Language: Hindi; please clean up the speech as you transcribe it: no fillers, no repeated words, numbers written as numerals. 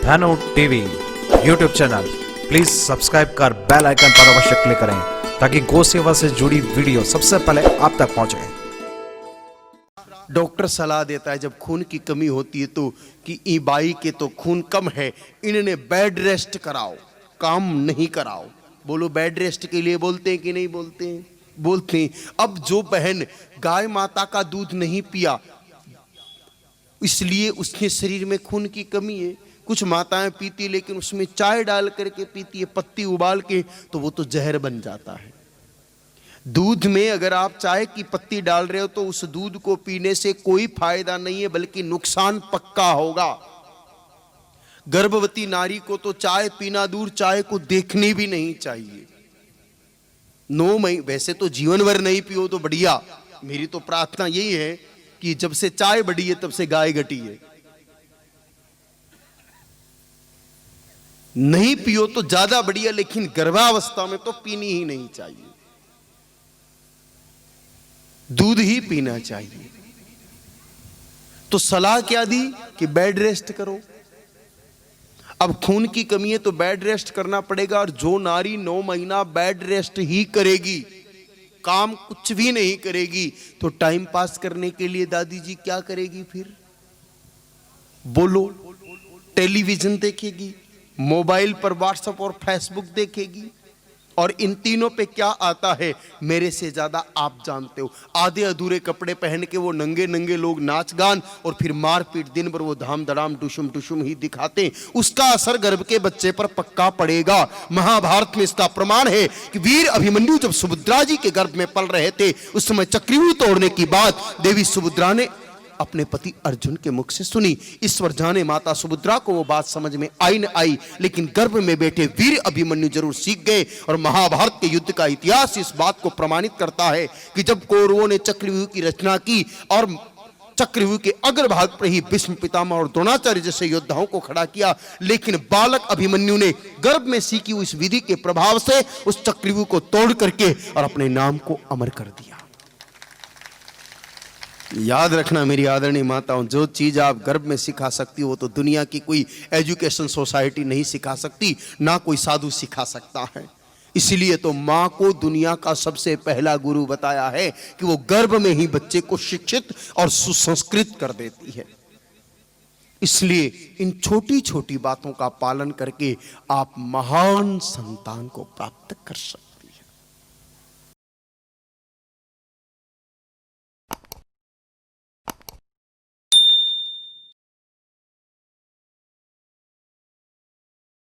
धनु TV YouTube channel please subscribe कर बेल आइकन पर अवश्य क्लिक करें ताकि गौ सेवा से जुड़ी वीडियो सबसे पहले आप तक पहुंचे। डॉक्टर सलाह देता है जब खून की कमी होती है तो कि ई बाई के तो खून कम है, इन्हें बेड रेस्ट कराओ, काम नहीं कराओ। बोलो बेड रेस्ट के लिए बोलते हैं कि नहीं बोलते हैं? बोलते हैं। अब जो बहन गाय माता का दूध नहीं पिया इसलिए उसके शरीर में खून की कमी है। कुछ माताएं पीती लेकिन उसमें चाय डाल करके पीती है, पत्ती उबाल के, तो वो तो जहर बन जाता है। दूध में अगर आप चाय की पत्ती डाल रहे हो तो उस दूध को पीने से कोई फायदा नहीं है बल्कि नुकसान पक्का होगा। गर्भवती नारी को तो चाय पीना दूर, चाय को देखनी भी नहीं चाहिए। 9 महीने वैसे तो जीवन भर नहीं पियो तो बढ़िया। मेरी तो प्रार्थना यही है कि जब से चाय बढ़ी है तब से गाय घटी है। नहीं पियो तो ज्यादा बढ़िया, लेकिन गर्भावस्था में तो पीनी ही नहीं चाहिए, दूध ही पीना चाहिए। तो सलाह क्या दी कि बेड रेस्ट करो। अब खून की कमी है तो बेड रेस्ट करना पड़ेगा। और जो नारी 9 महीना बेड रेस्ट ही करेगी, काम कुछ भी नहीं करेगी, तो टाइम पास करने के लिए दादी जी क्या करेगी फिर? बोलो। टेलीविजन देखेगी, मोबाइल पर व्हाट्सएप और फेसबुक देखेगी। और इन तीनों पे क्या आता है मेरे से ज्यादा आप जानते हो। आधे अधूरे कपड़े पहन के वो नंगे नंगे लोग नाच गान और फिर मारपीट, दिन भर वो धाम धड़ाम टुशुम टुशुम ही दिखाते हैं। उसका असर गर्भ के बच्चे पर पक्का पड़ेगा। महाभारत में इसका प्रमाण है कि वीर अभिमन्यु जब सुभद्रा जी के गर्भ में पल रहे थे, उस समय चक्रव्यूह तोड़ने की बात देवी सुभद्रा ने अपने पति अर्जुन के मुख से सुनी। ईश्वर जाने माता सुभद्रा को वो बात समझ में आई न आई, लेकिन गर्भ में बैठे वीर अभिमन्यु जरूर सीख गए। और महाभारत के युद्ध का इतिहास इस बात को प्रमाणित करता है कि जब कौरवों ने चक्रव्यूह की रचना की और चक्रव्यूह के अग्रभाग पर ही भीष्म पितामह और द्रोणाचार्य जैसे योद्धाओं को खड़ा किया, लेकिन बालक अभिमन्यु ने गर्भ में सीखी हुई इस विधि के प्रभाव से उस चक्रव्यूह को तोड़ करके और अपने नाम को अमर कर दिया। याद रखना मेरी आदरणीय माताओं, जो चीज आप गर्भ में सिखा सकती हो वो तो दुनिया की कोई एजुकेशन सोसाइटी नहीं सिखा सकती, ना कोई साधु सिखा सकता है। इसलिए तो मां को दुनिया का सबसे पहला गुरु बताया है कि वो गर्भ में ही बच्चे को शिक्षित और सुसंस्कृत कर देती है। इसलिए इन छोटी छोटी बातों का पालन करके आप महान संतान को प्राप्त कर सकते।